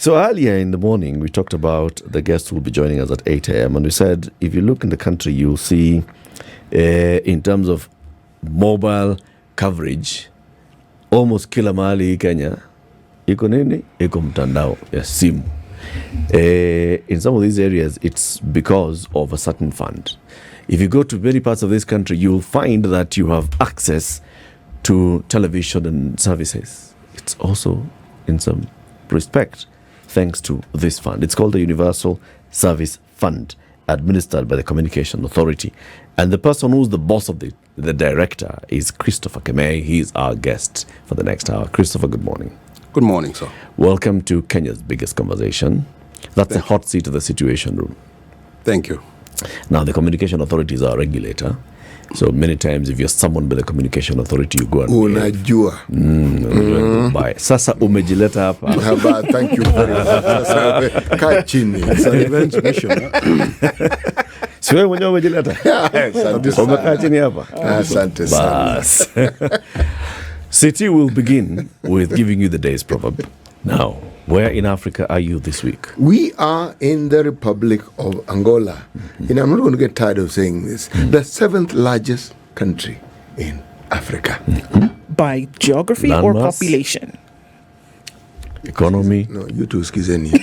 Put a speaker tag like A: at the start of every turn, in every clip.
A: So earlier in the morning, we talked about the guests who will be joining us at 8 a.m. And we said, if you look in the country, you'll see in terms of mobile coverage, almost kila mahali Kenya, iko nini? Iko mtandao ya simu. In some of these areas, it's because of a certain fund. If you go to many parts of this country, you'll find that you have access to television and services. It's also, in some respect, thanks to this fund. It's called the Universal Service Fund, administered by the Communication Authority. And the person who's the boss of the director is Christopher Kemei. He's our guest for the next hour. Christopher, good morning.
B: Good morning, sir.
A: Welcome to Kenya's biggest conversation. That's a hot seat of the Situation Room.
B: Thank you.
A: Now, the Communication Authority is our regulator. So many times, if you're summoned by the Communication Authority, you go and
C: unajua.
A: Bye. Sasa umejileta hapa.
C: Thank you very much. Sasa kaa chini.
B: It's an event mission.
A: Si wewe mwenyewe umejileta? Umekaa chini hapa?
C: Asante sana.
A: Bas. City will begin with giving you the day's proverb. Now, where in Africa are you this week?
C: We are in the Republic of Angola. And I'm not going to get tired of saying this. The 7th largest country in Africa.
D: By geography or population?
A: Economy?
C: No, you two skizeni.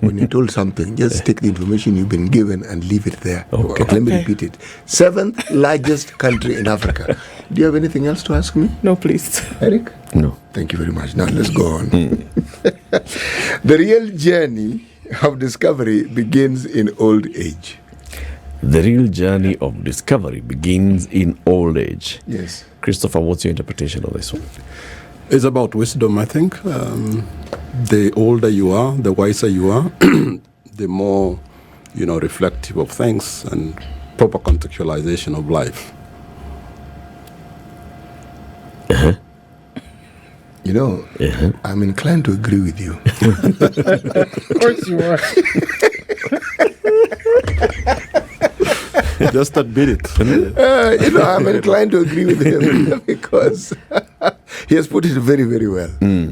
C: When you're told something, just take the information you've been given and leave it there.
A: Okay.
C: Let me repeat it. 7th largest country in Africa. Do you have anything else to ask me?
D: No, please.
C: Eric?
A: No.
C: Thank you very much. Now let's go on. The real journey of discovery begins in old age.
A: The real journey of discovery begins in old age.
C: Yes.
A: Christopher, what's your interpretation of this one?
B: It's about wisdom, I think. The older you are, the wiser you are, the more, reflective of things and proper contextualization of life.
A: Uh-huh.
C: I'm inclined to agree with you.
D: Of course you are.
B: Just admit it.
C: I'm inclined to agree with him because he has put it very, very well.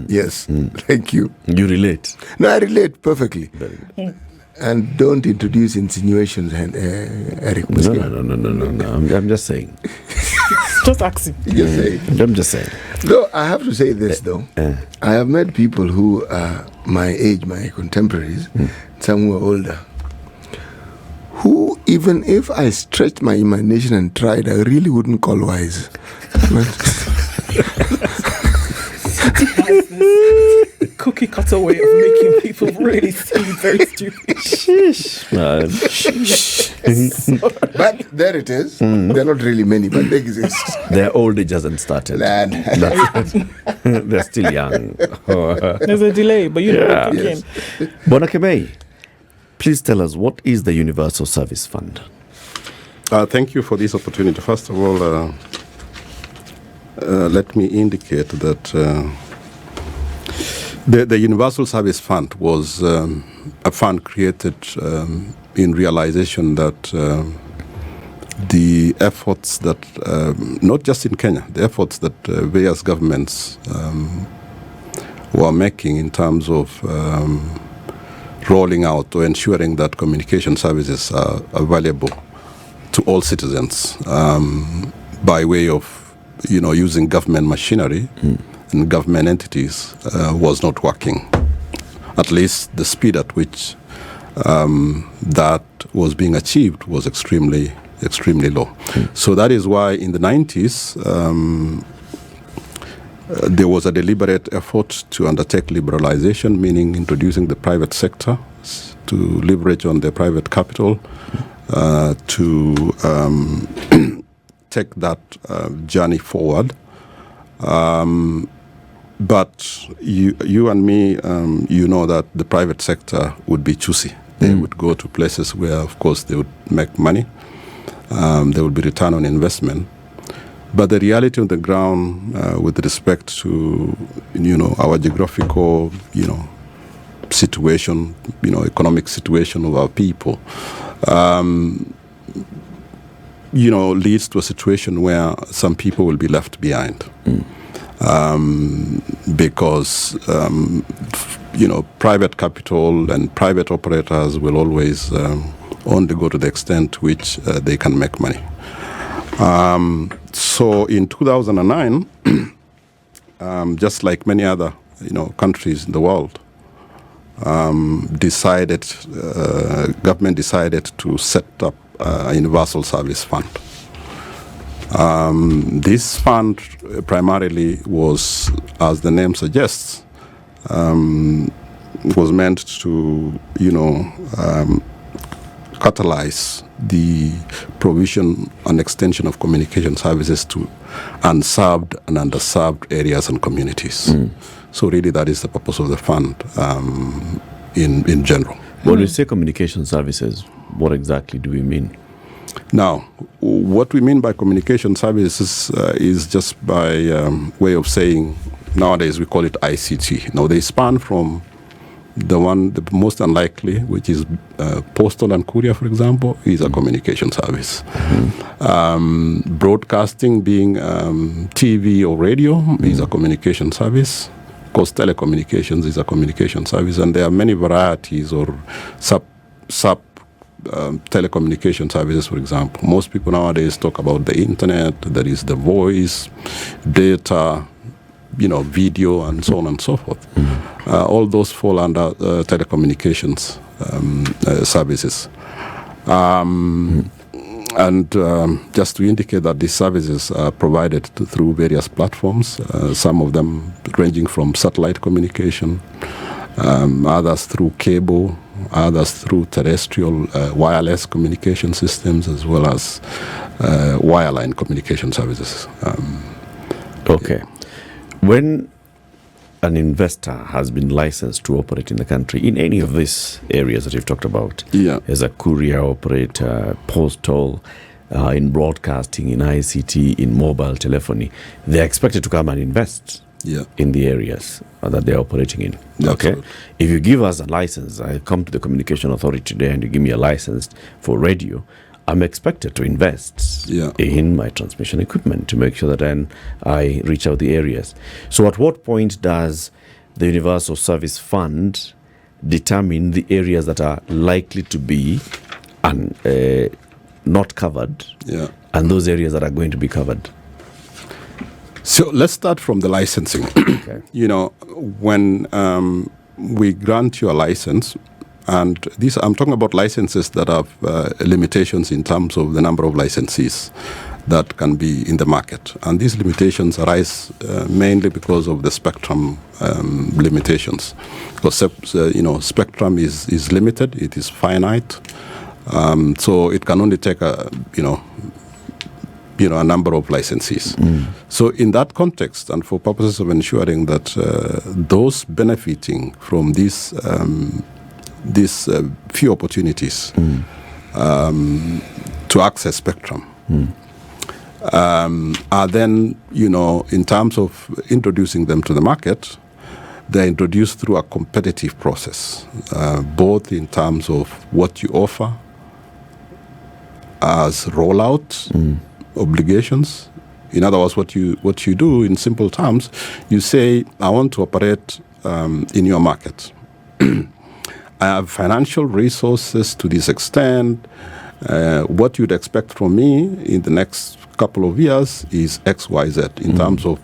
C: Yes. Thank you.
A: You relate?
C: No, I relate perfectly.
A: Very good.
C: And don't introduce insinuations, Eric.
A: No. I'm just saying.
D: Just asking.
C: Just saying.
A: I'm just saying.
C: Though I have to say this, though. I have met people who are my age, my contemporaries, some who are older, who, even if I stretched my imagination and tried, I really wouldn't call wise.
D: Cookie cutter way of making people really seem very stupid.
A: Sheesh, man.
C: But there it is. There are not really many, but they exist.
A: Their old age hasn't started. They're still young.
D: There's a delay, but you know what
C: Yes.
A: Bwana Kemei, please tell us, what is the Universal Service Fund?
B: Thank you for this opportunity. First of all, let me indicate that the Universal Service Fund was a fund created in realization that the efforts that, not just in Kenya, the efforts that various governments were making in terms of rolling out or ensuring that communication services are available to all citizens by way of using government machinery and government entities was not working. At least the speed at which that was being achieved was extremely low. So that is why in the 90s there was a deliberate effort to undertake liberalization, meaning introducing the private sector to leverage on the private capital to take that journey forward. But you and me, know that the private sector would be choosy. They would go to places where, of course, they would make money. There would be return on investment. But the reality on the ground, with respect to, our geographical, situation, economic situation of our people, leads to a situation where some people will be left behind. Because, private capital and private operators will always only go to the extent which they can make money. So in 2009, just like many other countries in the world, government decided to set up a universal service fund. This fund primarily was, as the name suggests, was meant to, catalyze the provision and extension of communication services to unserved and underserved areas and communities. So really that is the purpose of the fund in general.
A: When we say communication services, what exactly do we mean?
B: Now, what we mean by communication services is just by way of saying, nowadays we call it ICT. Now, they span from the most unlikely, which is postal and courier, for example, is a communication service. Broadcasting, being TV or radio, is a communication service. Of course, telecommunications is a communication service, and there are many varieties or sub telecommunication services, for example. Most people nowadays talk about the internet, there is the voice, data, video, and so on and so forth. All those fall under telecommunications services. And just to indicate that these services are provided through various platforms, some of them ranging from satellite communication, others through cable, others through terrestrial wireless communication systems, as well as wireline communication services.
A: Okay. When an investor has been licensed to operate in the country in any of these areas that you've talked about, as a courier operator, postal, in broadcasting, in ICT, in mobile telephony, they're expected to come and invest in the areas that they're operating in. Okay. If you give us a license, I come to the Communication Authority today and you give me a license for radio, I'm expected to invest in my transmission equipment to make sure that then I reach out the areas. So at what point does the Universal Service Fund determine the areas that are likely to be not covered and those areas that are going to be covered?
B: So let's start from the licensing.
A: Okay.
B: When we grant you a license, and these, I'm talking about licenses that have limitations in terms of the number of licensees that can be in the market. And these limitations arise mainly because of the spectrum limitations. Because, spectrum is limited, it is finite. So it can only take a number of licensees. So in that context, and for purposes of ensuring that those benefiting from these few opportunities to access spectrum are then, in terms of introducing them to the market, they're introduced through a competitive process, both in terms of what you offer as rollout obligations. In other words, what you do in simple terms, you say, I want to operate in your market. I have financial resources to this extent. What you'd expect from me in the next couple of years is X, Y, Z in terms of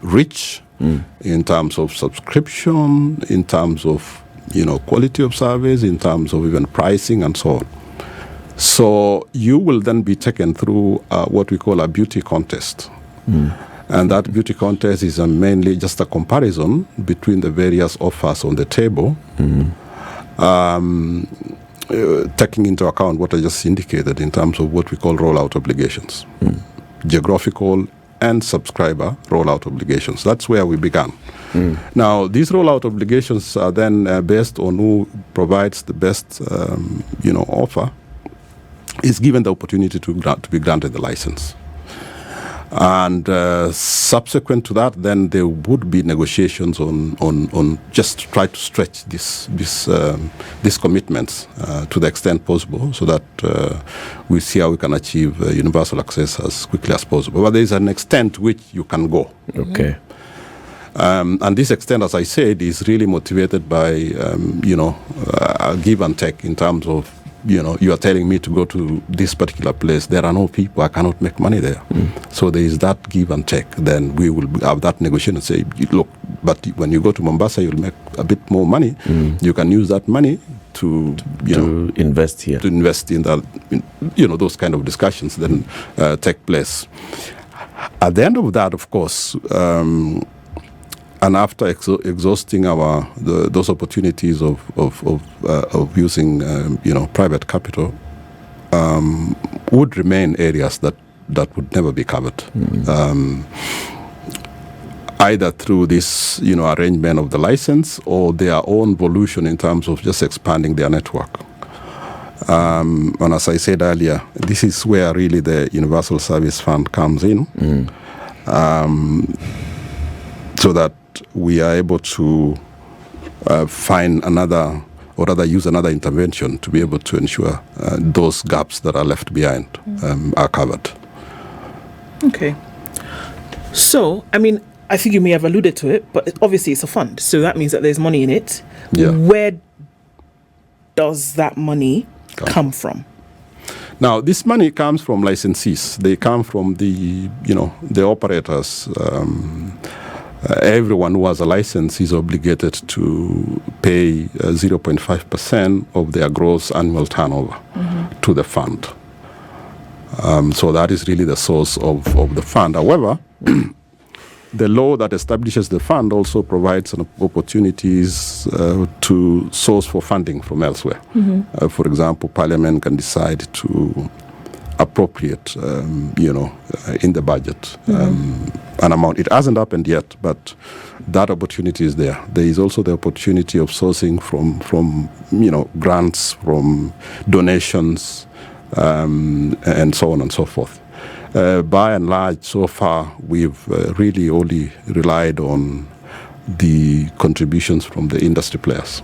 B: reach, in terms of subscription, in terms of quality of service, in terms of even pricing and so on. So you will then be taken through what we call a beauty contest. And that beauty contest is mainly just a comparison between the various offers on the table, taking into account what I just indicated in terms of what we call rollout obligations, geographical and subscriber rollout obligations. That's where we began. Now, these rollout obligations are then based on who provides the best, offer, is given the opportunity to be granted the license. And subsequent to that, then there would be negotiations on just try to stretch these commitments to the extent possible, so that we see how we can achieve universal access as quickly as possible. But there is an extent which you can go.
A: Okay.
B: And this extent, as I said, is really motivated by, a give and take in terms of, you are telling me to go to this particular place. There are no people. I cannot make money there. So there is that give and take. Then we will have that negotiation and say, look, but when you go to Mombasa, you'll make a bit more money. You can use that money to
A: invest here.
B: To invest in that, those kind of discussions then take place. At the end of that, of course, and after exhausting those opportunities of using private capital, would remain areas that would never be covered, either through this arrangement of the license or their own evolution in terms of just expanding their network. And as I said earlier, this is where really the Universal Service Fund comes in, so that we are able to find another, or rather use another intervention to be able to ensure those gaps that are left behind are covered.
D: Okay. So, I mean, I think you may have alluded to it, but obviously it's a fund, so that means that there's money in it.
B: Yeah.
D: Where does that money come from?
B: Now, this money comes from licensees. They come from the operators. Everyone who has a license is obligated to pay 0.5% of their gross annual turnover to the fund. So that is really the source of the fund. However, the law that establishes the fund also provides opportunities to source for funding from elsewhere. For example, Parliament can decide to appropriate, in the budget an amount. It hasn't happened yet, but that opportunity is there. There is also the opportunity of sourcing from grants, from donations, and so on and so forth. By and large, so far, we've really only relied on the contributions from the industry players.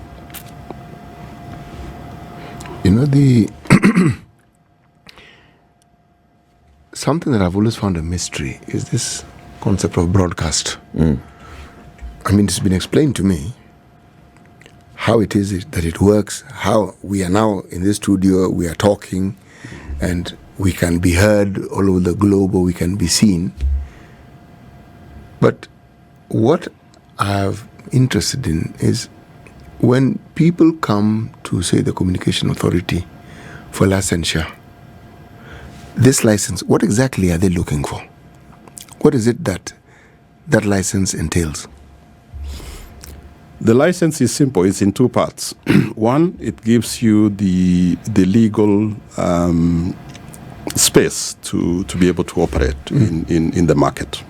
C: Something that I've always found a mystery is this concept of broadcast. I mean, it's been explained to me how it is that it works, how we are now in this studio, we are talking, and we can be heard all over the globe, or we can be seen. But what I'm interested in is when people come to, say, the Communication Authority for licensure, this license, what exactly are they looking for? What is it that license entails?
B: The license is simple. It's in two parts. One, it gives you the legal space to be able to operate in the market.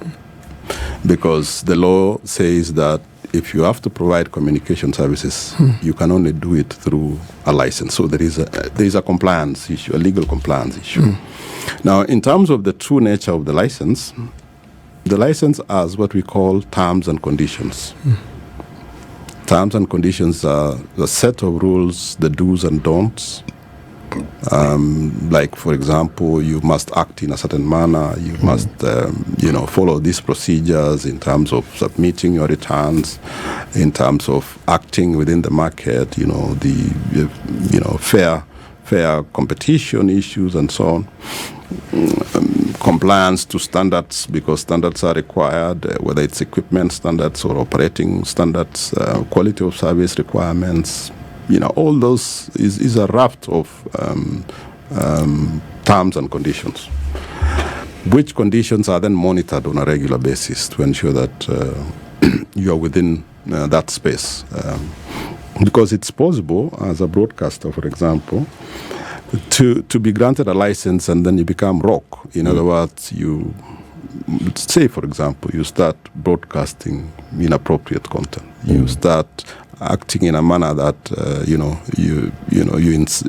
B: Because the law says that if you have to provide communication services, you can only do it through a license. So there is a compliance issue, a legal compliance issue. Now, in terms of the true nature of the license has what we call terms and conditions. Terms and conditions are a set of rules, the do's and don'ts. Like, for example, you must act in a certain manner. You must, follow these procedures in terms of submitting your returns, in terms of acting within the market. Fair competition issues and so on. Compliance to standards, because standards are required, whether it's equipment standards or operating standards, quality of service requirements. All those is a raft of terms and conditions, which conditions are then monitored on a regular basis to ensure that you are within that space. Because it's possible, as a broadcaster, for example, to be granted a license and then you become rogue. In other words, you say, for example, you start broadcasting inappropriate content. You start acting in a manner that you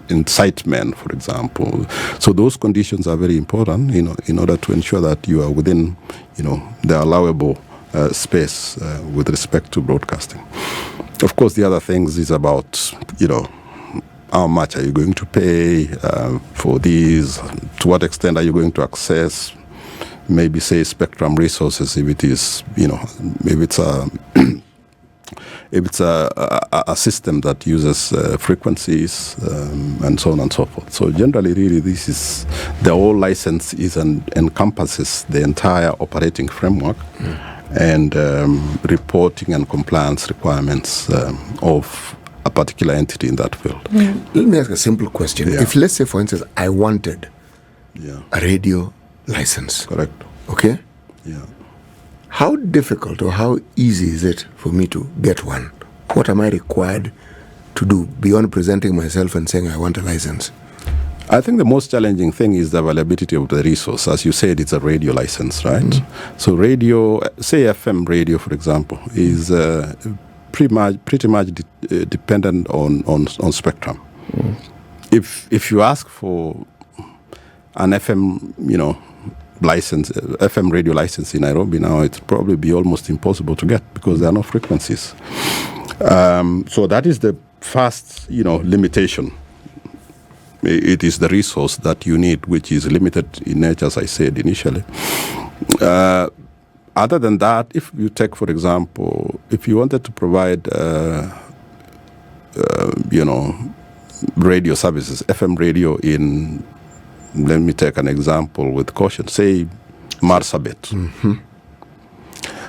B: incite men, for example. So those conditions are very important, in order to ensure that you are within, the allowable space with respect to broadcasting. Of course, the other things is about, how much are you going to pay for these? To what extent are you going to access maybe say spectrum resources, if it is, maybe it's a if it's a system that uses frequencies and so on and so forth. So generally, really, the whole license encompasses the entire operating framework and reporting and compliance requirements of a particular entity in that field.
C: Let me ask a simple question.
B: Yeah.
C: If, let's say, for instance, I wanted a radio license.
B: Correct.
C: Okay?
B: Yeah.
C: How difficult or how easy is it for me to get one? What am I required to do beyond presenting myself and saying I want a license?
B: I think the most challenging thing is the availability of the resource. As you said, it's a radio license, right? So radio, say FM radio, for example, is pretty much dependent on spectrum. If you ask for an FM, license, FM radio license in Nairobi now, it'd probably be almost impossible to get because there are no frequencies. So that is the first, limitation. It is the resource that you need, which is limited in nature, as I said initially. Other than that, if you take, for example, if you wanted to provide, radio services, FM radio in, let me take an example with caution, say Marsabit.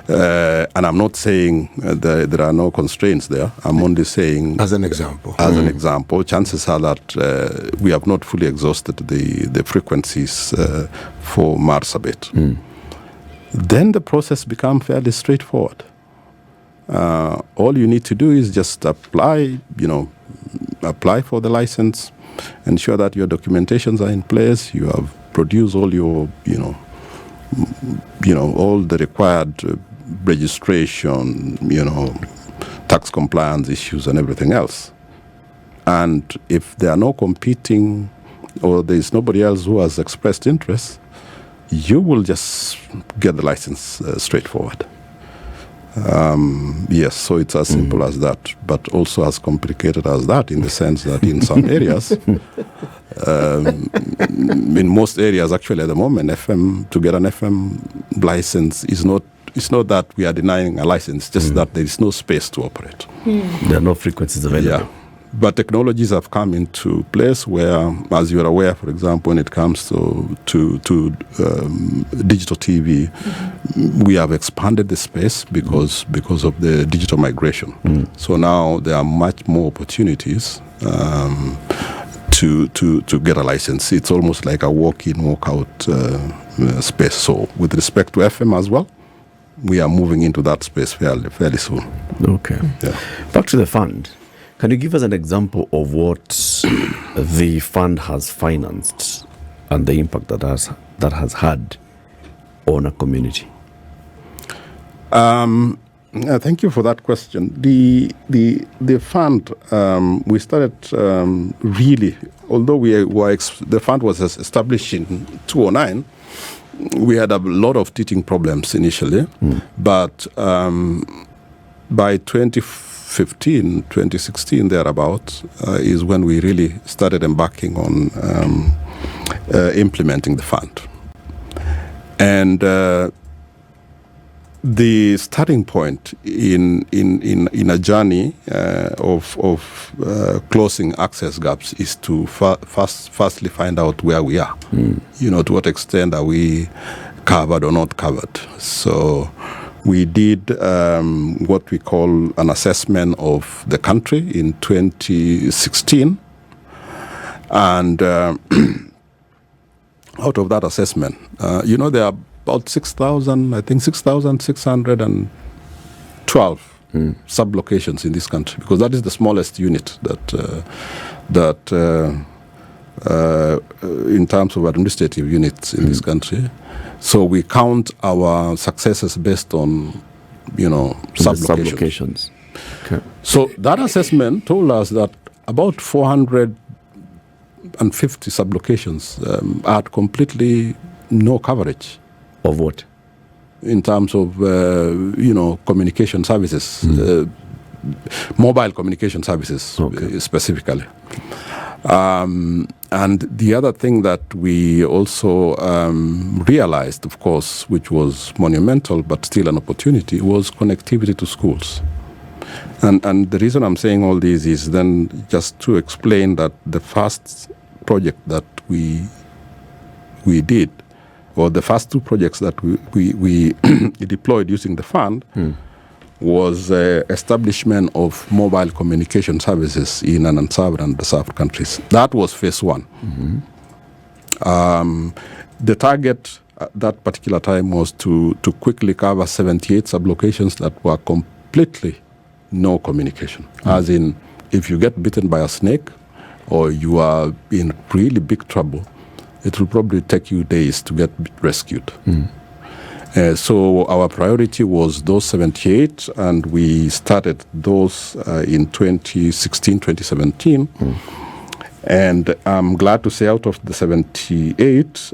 B: And I'm not saying there are no constraints there. I'm only saying...
C: As an example.
B: As an example, chances are that we have not fully exhausted the frequencies for Marsabit. Then the process becomes fairly straightforward. All you need to do is just apply for the license, ensure that your documentations are in place, you have produced all your, all the required registration, tax compliance issues and everything else. And if there are no competing or there is nobody else who has expressed interest, you will just get the license straightforward. Yes, so it's as simple as that, but also as complicated as that, in the sense that in some areas, in most areas actually at the moment, to get an FM license it's not that we are denying a license, just that there is no space to operate.
A: There are no frequencies available.
B: Yeah. But technologies have come into place where, as you are aware, for example, when it comes to digital TV, we have expanded the space because of the digital migration. So now there are much more opportunities to get a license. It's almost like a walk-in, walk-out space. So with respect to FM as well, we are moving into that space fairly soon.
A: Okay.
B: Yeah.
A: Back to the fund. Can you give us an example of what the fund has financed and the impact that has had on a community?
B: Thank you for that question. The fund, we started really, although the fund was established in 2009, we had a lot of teething problems initially, but by 2015, 2016, thereabouts, is when we really started embarking on implementing the fund. And the starting point in a journey of closing access gaps is to firstly find out where we are. To what extent are we covered or not covered. So we did what we call an assessment of the country in 2016. And out of that assessment, there are about 6,612 sub-locations in this country, because that is the smallest unit that in terms of administrative units in this country. So we count our successes based on, sub-locations.
A: Okay.
B: So that assessment told us that about 450 sub-locations had completely no coverage.
A: Of what?
B: In terms of, communication services, mobile communication services specifically. And And the other thing that we also realized, of course, which was monumental but still an opportunity, was connectivity to schools. And the reason I'm saying all this is then just to explain that the first project that we did, or the first two projects that we deployed using the fund, was establishment of mobile communication services in unserved and underserved countries. That was phase one. The target at that particular time was to quickly cover 78 sublocations that were completely no communication. As in, if you get bitten by a snake or you are in really big trouble, it will probably take you days to get rescued. So our priority was those 78, and we started those in 2016, 2017. And I'm glad to say out of the 78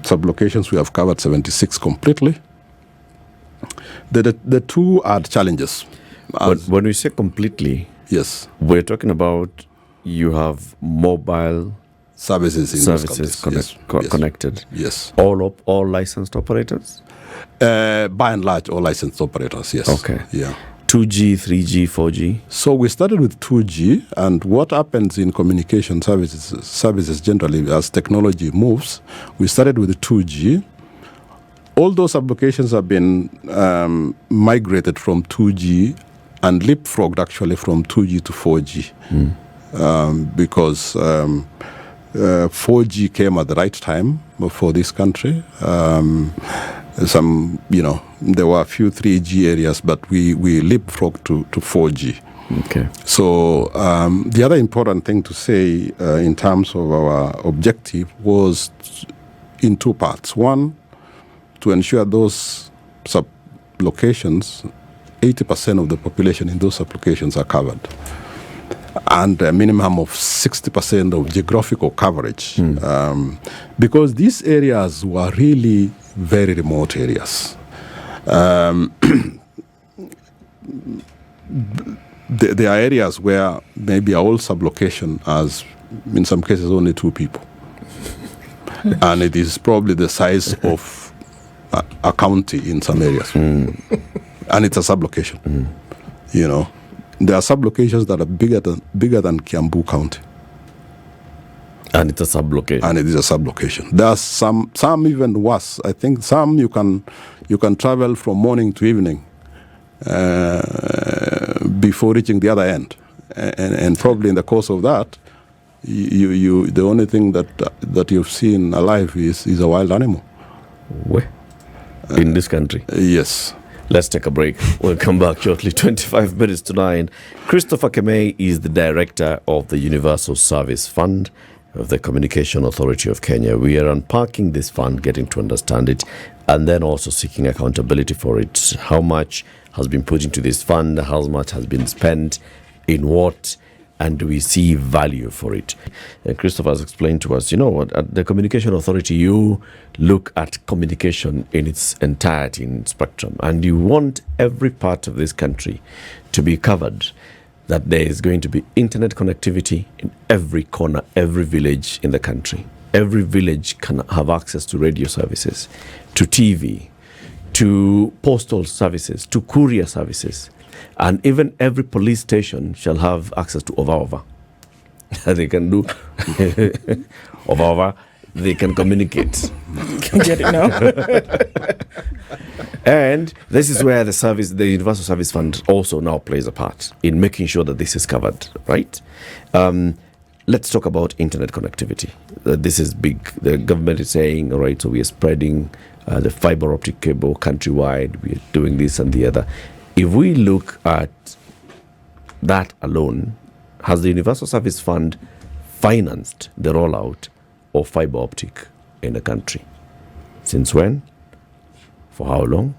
B: sublocations, we have covered 76 completely. The two are challenges.
A: But when we say completely,
B: yes,
A: we're talking about you have mobile
B: services in those countries.
A: Connected.
B: Yes.
A: All licensed operators?
B: By and large, all licensed operators, yes.
A: Okay.
B: Yeah.
A: 2G, 3G, 4G?
B: So we started with 2G, and what happens in communication services generally as technology moves, we started with 2G. All those applications have been migrated from 2G and leapfrogged actually from 2G to 4G because 4G came at the right time for this country. There were a few 3G areas, but we leapfrogged to 4G.
A: Okay.
B: So the other important thing to say in terms of our objective was in two parts. One, to ensure those sub-locations, 80% of the population in those sub-locations are covered, and a minimum of 60% of geographical coverage, because these areas were really very remote areas. There are areas where maybe a whole sub-location has, in some cases, only 2 people. And it is probably the size of a county in some areas. And it's a sub-location. There are sub-locations that are bigger than Kiambu County.
A: And it's a sub-location.
B: And it is a sub-location. There are some even worse. I think some you can travel from morning to evening before reaching the other end. And probably in the course of that, the only thing that you've seen alive is a wild animal.
A: Where? In this country?
B: Yes.
A: Let's take a break. We'll come back shortly. 25 minutes to 9. Christopher Kemei is the director of the Universal Service Fund of the Communication Authority of Kenya. We are unpacking this fund, getting to understand it, and then also seeking accountability for it. How much has been put into this fund? How much has been spent? In what? And do we see value for it? Christopher has explained to us, at the Communication Authority, you look at communication in its entirety, in its spectrum, and you want every part of this country to be covered, that there is going to be internet connectivity in every corner, every village in the country. Every village can have access to radio services, to TV, to postal services, to courier services. And even every police station shall have access to Ova. They can do Ova. They can communicate.
D: Can get it now.
A: And this is where the Universal Service Fund also now plays a part in making sure that this is covered, right? Let's talk about internet connectivity. This is big. The government is saying, all right, so we are spreading the fiber optic cable countrywide. We are doing this and the other. If we look at that alone, has the Universal Service Fund financed the rollout of fiber optic in the country? Since when? For how long?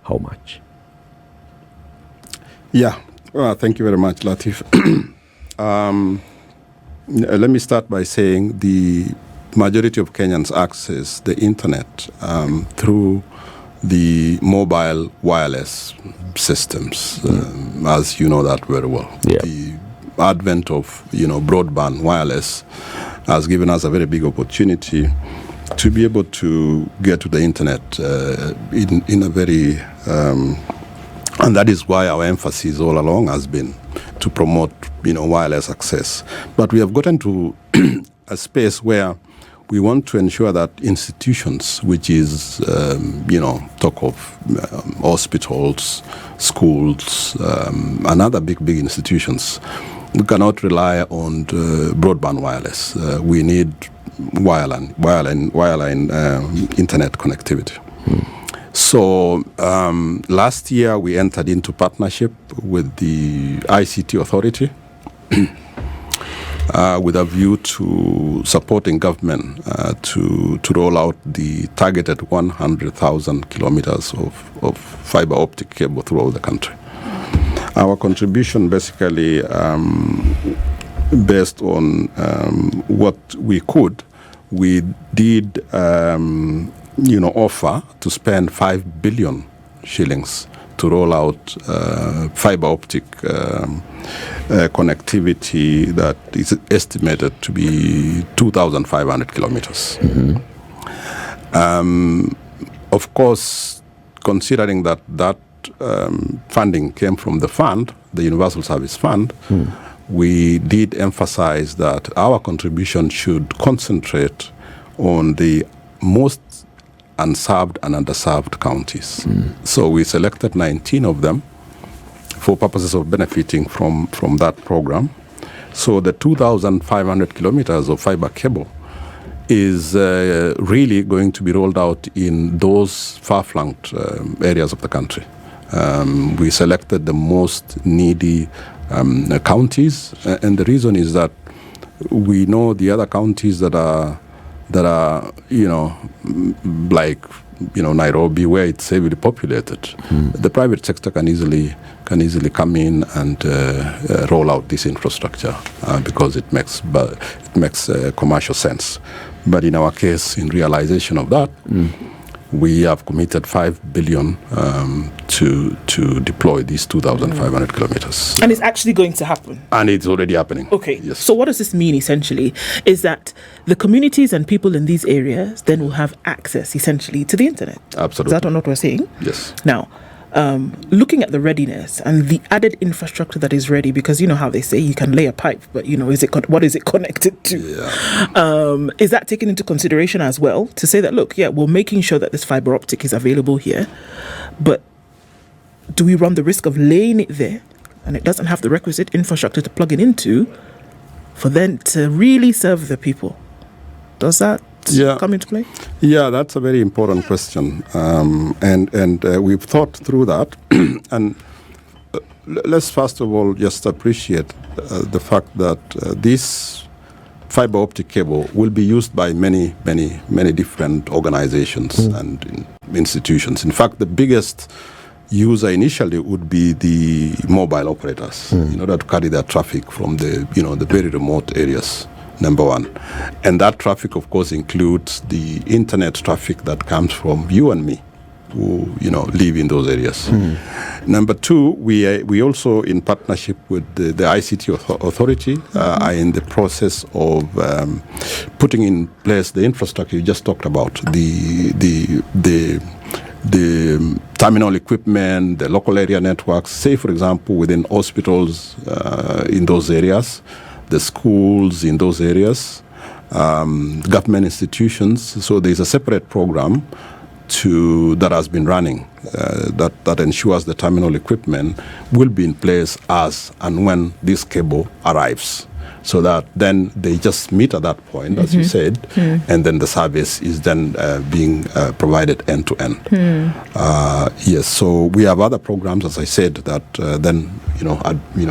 A: How much?
B: Yeah. Well, thank you very much, Latiff. Let me start by saying the majority of Kenyans access the internet through the mobile wireless systems, as you know that very well.
A: Yeah.
B: The advent of broadband wireless has given us a very big opportunity to be able to get to the internet in a very, and that is why our emphasis all along has been to promote, wireless access. But we have gotten to a space where we want to ensure that institutions, which is, talk of hospitals, schools, and other big institutions, we cannot rely on broadband wireless. We need wireline internet connectivity. So last year we entered into partnership with the ICT authority with a view to supporting government to roll out the targeted 100,000 kilometers of fiber optic cable throughout the country. Our contribution basically based on what we could, we did offer to spend 5 billion shillings to roll out fiber optic connectivity that is estimated to be 2,500 kilometers. Of course, considering that funding came from the fund, the Universal Service Fund, we did emphasize that our contribution should concentrate on the most unserved and underserved counties. So we selected 19 of them for purposes of benefiting from that program. So the 2,500 kilometers of fiber cable is really going to be rolled out in those far-flunked areas of the country. We selected the most needy counties, and the reason is that we know the other counties that are like Nairobi, where it's heavily populated. The private sector can easily come in and roll out this infrastructure because it makes commercial sense. But in our case, in realization of that, we have committed 5 billion to deploy these 2,500 kilometers.
D: And it's actually going to happen?
B: And it's already happening.
D: Okay.
B: Yes.
D: So what does this mean, essentially? Is that the communities and people in these areas then will have access, essentially, to the internet?
B: Absolutely.
D: Is that not what we're saying?
B: Yes.
D: Now, looking at the readiness and the added infrastructure that is ready, because you know how they say you can lay a pipe, but what is it connected to?
B: Yeah.
D: Is that taken into consideration as well to say that, look, yeah, we're making sure that this fiber optic is available here, but do we run the risk of laying it there and it doesn't have the requisite infrastructure to plug it into for then to really serve the people? Does that come into play?
B: Yeah, that's a very important question, and we've thought through that. And let's first of all just appreciate the fact that this fiber optic cable will be used by many different organizations and institutions. In fact, the biggest user initially would be the mobile operators in order to carry their traffic from the very remote areas. Number one. And that traffic, of course, includes the internet traffic that comes from you and me who, live in those areas. Number two, we also, in partnership with the ICT authority, are in the process of putting in place the infrastructure you just talked about, the terminal equipment, the local area networks, say, for example, within hospitals in those areas, the schools in those areas, government institutions. So there's a separate program that has been running that ensures the terminal equipment will be in place as and when this cable arrives. So that then they just meet at that point, as you said, and then the service is then being provided end to end. Yes, so we have other programs, as I said, that then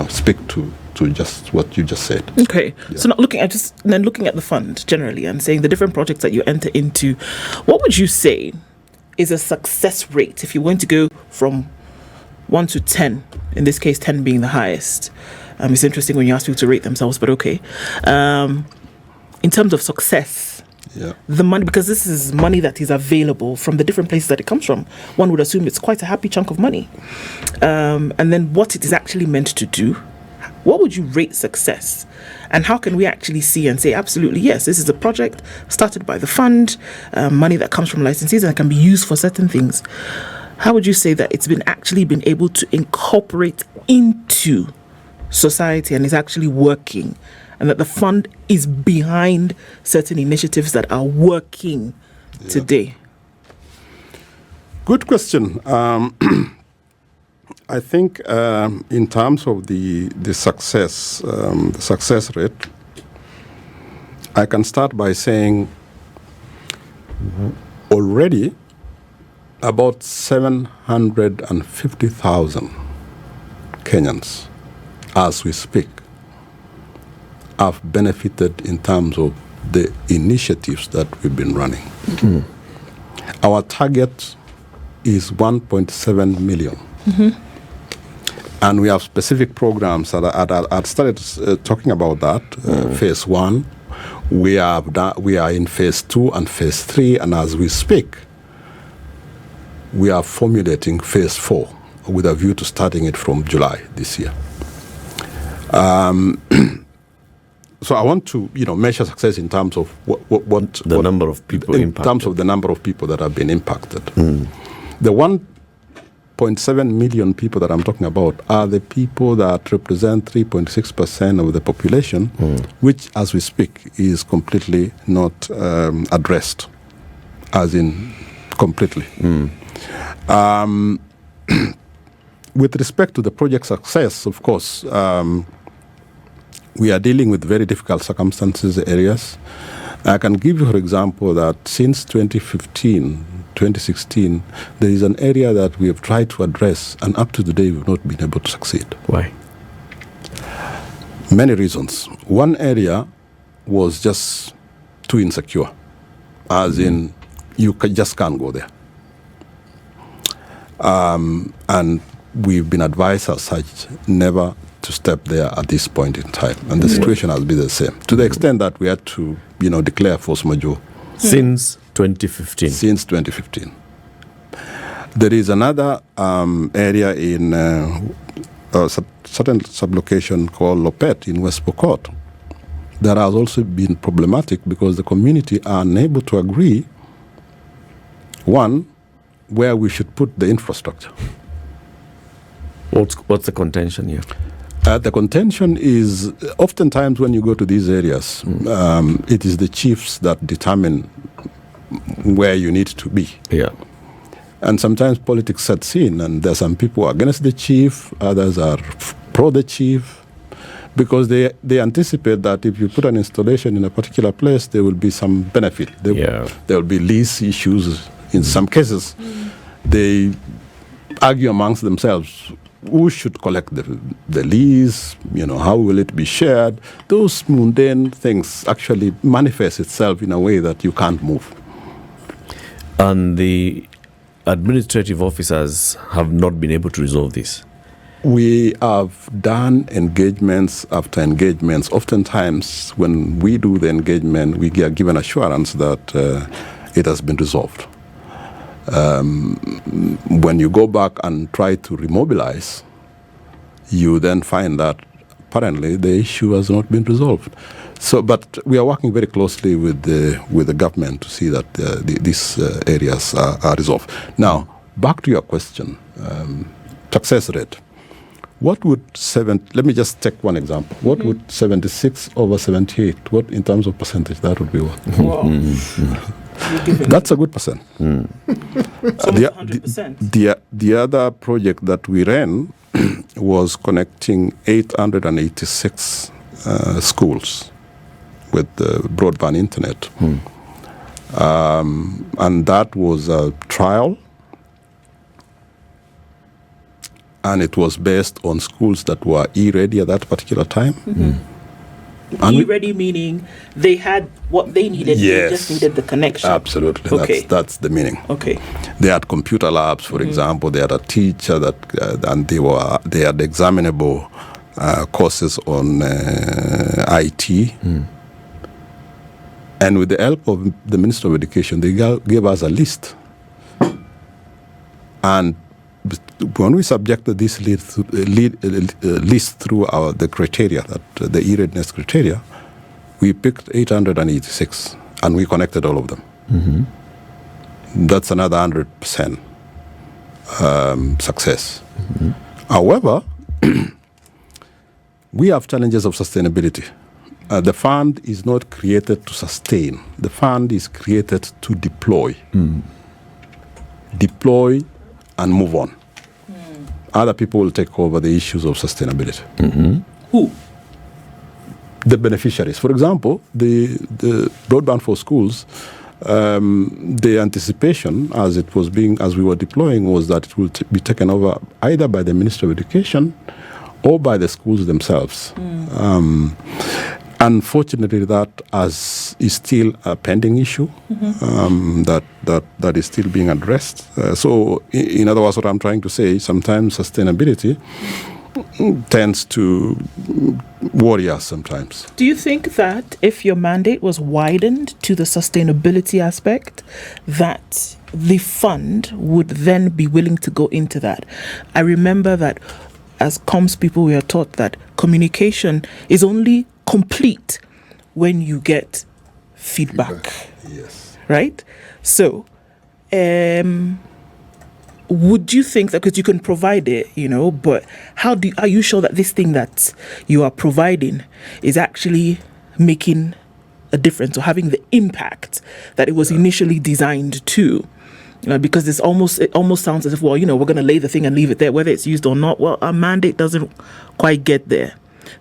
B: speak to just what you just said.
D: Okay, so not looking at looking at the fund generally and saying the different projects that you enter into, what would you say is a success rate if you're going to go from 1 to 10, in this case 10 being the highest? It's interesting when you ask people to rate themselves, but okay. In terms of success, the money, because this is money that is available from the different places that it comes from, one would assume it's quite a happy chunk of money. And then what it is actually meant to do, what would you rate success? And how can we actually see and say, absolutely, yes, this is a project started by the fund, money that comes from licensees and can be used for certain things. How would you say that it's been able to incorporate into society and is actually working, and that the fund is behind certain initiatives that are working today?
B: Good question. I think in terms of the success rate, I can start by saying already about 750,000 Kenyans, as we speak, have benefited in terms of the initiatives that we've been running. Mm-hmm. Our target is 1.7 million. Mm-hmm. And we have specific programs that I started talking about that. Phase 1, we are in phase 2 and phase 3, and as we speak, we are formulating phase 4 with a view to starting it from July this year. So I want to, measure success in terms of what
A: number of people
B: in terms of the number of people that have been impacted. The 1.7 million people that I'm talking about are the people that represent 3.6% of the population, which, as we speak, is completely not addressed, as in completely. With respect to the project success, of course, we are dealing with very difficult circumstances areas. I can give you, for example, that since 2016, there is an area that we have tried to address, and up to today we've not been able to succeed.
A: Why?
B: Many reasons. One area was just too insecure, as in you just can't go there. And we've been advised as such never to step there at this point in time. And the situation has been the same, to the extent that we had to, declare force majeure.
A: Since 2015?
B: Since 2015. There is another area in a certain sublocation called Lopet in West Pokot that has also been problematic because the community are unable to agree, one, where we should put the infrastructure.
A: What's the contention here?
B: The contention is oftentimes when you go to these areas, it is the chiefs that determine where you need to be.
A: Yeah.
B: And sometimes politics sets in, and there are some people who are against the chief, others are pro the chief, because they anticipate that if you put an installation in a particular place, there will be some benefit. There will be lease issues. In some cases, they argue amongst themselves who should collect the lease, how will it be shared. Those mundane things actually manifest itself in a way that you can't move.
A: And the administrative officers have not been able to resolve this?
B: We have done engagements after engagements. Oftentimes, when we do the engagement, we are given assurance that it has been resolved. When you go back and try to remobilize, you then find that apparently the issue has not been resolved. So, but we are working very closely with the government to see that these areas are resolved. Now, back to your question, success rate. What would let me just take one example. What would 76 over 78, what in terms of percentage, that would be what?
D: Wow.
B: That's a good percent. The other project that we ran was connecting 886 schools with broadband internet. And that was a trial, and it was based on schools that were E-ready at that particular time.
D: E-ready meaning they had what they needed,
B: yes,
D: they just needed the connection.
B: Absolutely.
D: Okay.
B: That's the meaning.
D: Okay.
B: They had computer labs, for example. They had a teacher that, and they had examinable courses on IT. And with the help of the Minister of Education, they gave us a list. And when we subjected this list through the criteria, that the e-readiness criteria, we picked 886, and we connected all of them. Mm-hmm. That's another 100% success. Mm-hmm. However, we have challenges of sustainability. The fund is not created to sustain. The fund is created to deploy. Mm. Deploy and move on. Mm. Other people will take over the issues of sustainability.
D: Mm-hmm. Who?
B: The beneficiaries. For example, the broadband for schools, the anticipation as we were deploying was that it will be taken over either by the Ministry of Education or by the schools themselves. Mm. Unfortunately, that is still a pending issue. Mm-hmm. That is still being addressed. So, in other words, what I'm trying to say, sometimes sustainability tends to worry us sometimes.
D: Do you think that if your mandate was widened to the sustainability aspect, that the fund would then be willing to go into that? I remember that as comms people, we are taught that communication is only complete when you get feedback.
B: Yes.
D: Right? So, would you think that, because you can provide it, but are you sure that this thing that you are providing is actually making a difference or having the impact that it was initially designed to? Because it almost sounds as if, we're going to lay the thing and leave it there, whether it's used or not. Well, our mandate doesn't quite get there.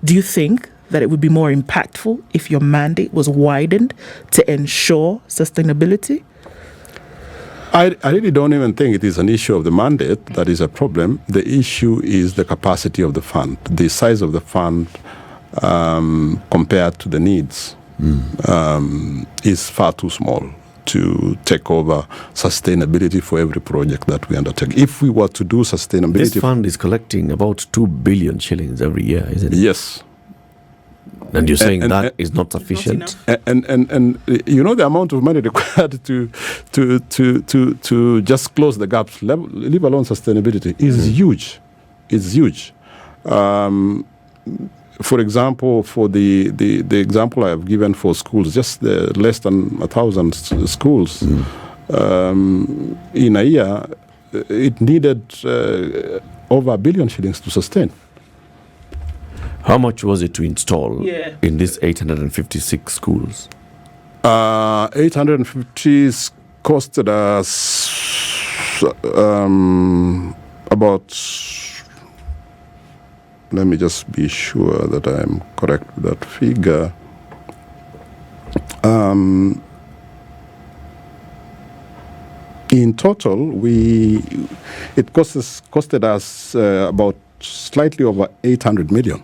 D: Do you think that it would be more impactful if your mandate was widened to ensure sustainability?
B: I really don't even think it is an issue of the mandate that is a problem. The issue is the capacity of the fund, the size of the fund compared to the needs is far too small to take over sustainability for every project that we undertake. If we were to do sustainability...
A: This fund is collecting about 2 billion shillings every year, isn't it?
B: Yes.
A: And you're saying that is not sufficient?
B: And the amount of money required to just close the gaps, leave alone sustainability, is huge. It's huge. For example, for the example I have given for schools, just less than 1,000 schools, in a year, it needed over 1 billion shillings to sustain.
A: How much was it to install in these 856 schools?
B: 850 costed us about... Let me just be sure that I am correct with that figure. In total, it costed us about slightly over 800 million.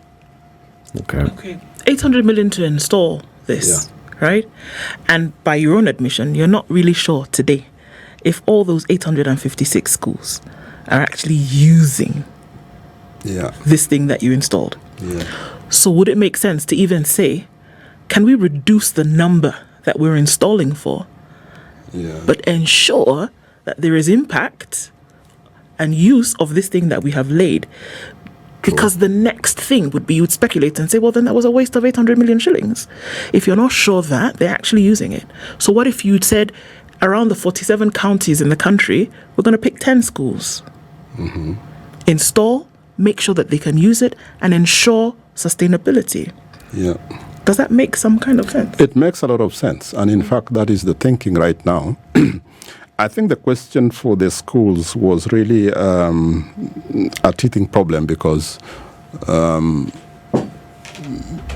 D: Okay. 800 million to install this, right? And by your own admission, you're not really sure today if all those 856 schools are actually using this thing that you installed.
B: Yeah.
D: So would it make sense to even say, can we reduce the number that we're installing for, but ensure that there is impact and use of this thing that we have laid? Because the next thing would be, you would speculate and say, well, then that was a waste of 800 million shillings. If you're not sure that they're actually using it. So what if you'd said, around the 47 counties in the country, we're going to pick 10 schools. Mm-hmm. Install, make sure that they can use it, and ensure sustainability.
B: Yeah.
D: Does that make some kind of sense?
B: It makes a lot of sense. And in fact, that is the thinking right now. I think the question for the schools was really a teething problem because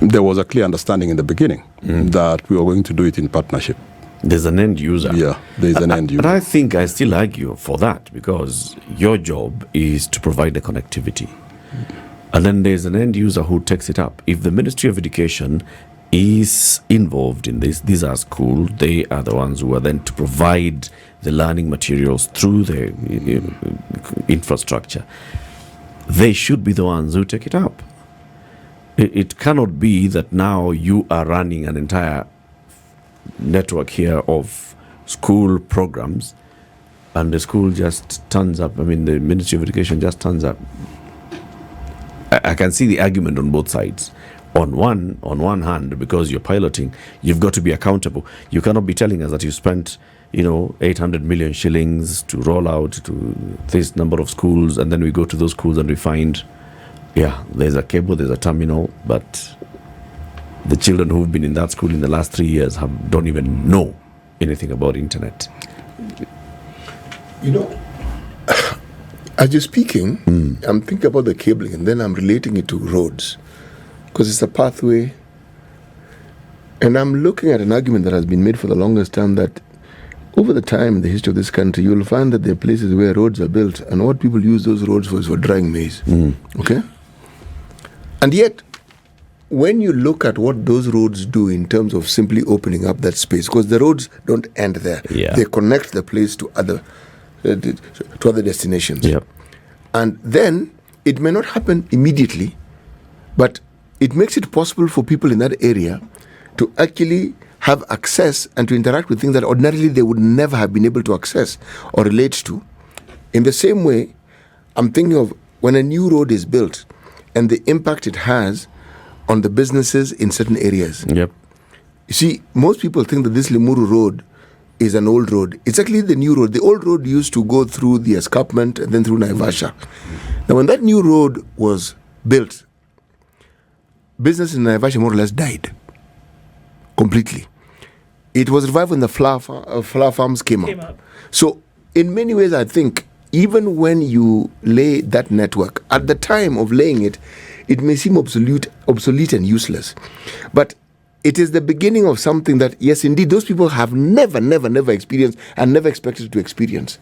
B: there was a clear understanding in the beginning that we were going to do it in partnership.
A: There's an end user.
B: Yeah, there's an end user.
A: But I think I still argue for that because your job is to provide the connectivity. And then there's an end user who takes it up. If the Ministry of Education is involved in this, these are schools, they are the ones who are then to provide the learning materials through the infrastructure. They should be the ones who take it up. It cannot be that now you are running an entire network here of school programs and the school just turns up. I mean, the Ministry of Education just turns up. I can see the argument on both sides. On one hand, because you're piloting, you've got to be accountable. You cannot be telling us that you spent, 800 million shillings to roll out to this number of schools, and then we go to those schools and we find, there's a cable, there's a terminal, but the children who've been in that school in the last 3 years don't even know anything about internet.
C: As you're speaking, I'm thinking about the cabling, and then I'm relating it to roads, because it's a pathway. And I'm looking at an argument that has been made for the longest time that over the time in the history of this country, you'll find that there are places where roads are built, and what people use those roads for is for drying maize. Okay? And yet, when you look at what those roads do in terms of simply opening up that space, because the roads don't end there, they connect the place to other destinations.
A: Yep.
C: And then it may not happen immediately, but it makes it possible for people in that area to actually have access and to interact with things that ordinarily they would never have been able to access or relate to. In the same way, I'm thinking of when a new road is built and the impact it has on the businesses in certain areas.
A: Yep.
C: You see, most people think that this Limuru road is an old road. It's actually the new road. The old road used to go through the escarpment and then through Naivasha. Now, when that new road was built, business in Naivasha more or less died completely. It was revived when the flower farms came up. So, in many ways, I think, even when you lay that network, at the time of laying it, it may seem obsolete and useless. But it is the beginning of something that, yes, indeed, those people have never experienced and never expected to experience.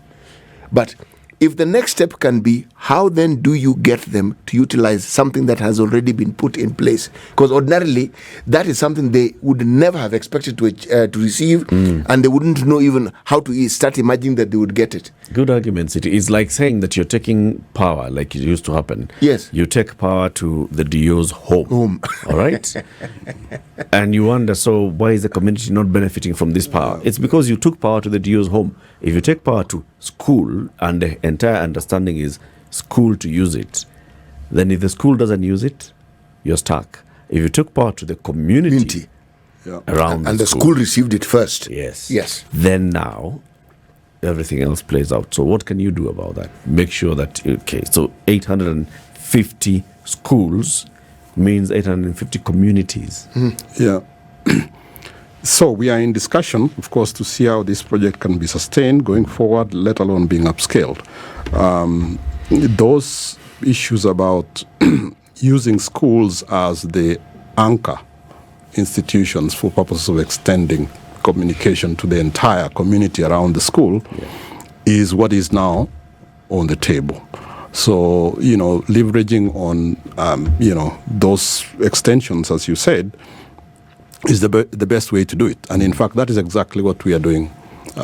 C: But if the next step can be, how then do you get them to utilize something that has already been put in place? Because ordinarily, that is something they would never have expected to receive, and they wouldn't know even how to start imagining that they would get it.
A: Good arguments. It is like saying that you're taking power, like it used to happen.
C: Yes.
A: You take power to the DO's home. All right? And you wonder, so why is the community not benefiting from this power? It's because you took power to the DO's home. If you take power to school, and the entire understanding is school to use it, then if the school doesn't use it, you're stuck. If you took power to the community around
C: and the school received it first.
A: Yes. Then now, everything else plays out. So what can you do about that? Make sure that, so 850 schools means 850 communities.
B: Yeah. So we are in discussion, of course, to see how this project can be sustained going forward, let alone being upscaled. Those issues about using schools as the anchor institutions for purposes of extending communication to the entire community around the school is what is now on the table. So, leveraging on, those extensions, as you said, is the best way to do it. And in fact, that is exactly what we are doing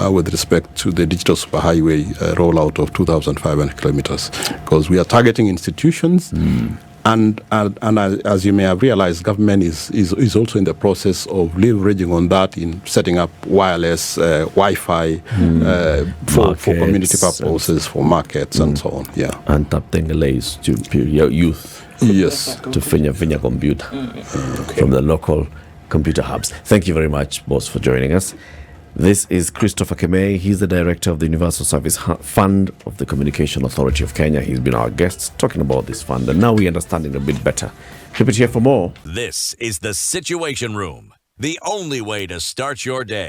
B: with respect to the digital superhighway rollout of 2,500 kilometers. Because we are targeting institutions, and as you may have realized, government is also in the process of leveraging on that in setting up wireless Wi-Fi for community purposes, for markets, and so on. Yeah.
A: And tap tengeleis to your youth.
B: Yes.
A: To finya computer from the local computer hubs. Thank you very much, boss, for joining us. This is Christopher Kemei. He's the director of the Universal Service Fund of the Communication Authority of Kenya. He's been our guest talking about this fund, and now we understand it a bit better. Keep it here for more.
E: This is the Situation Room, the only way to start your day.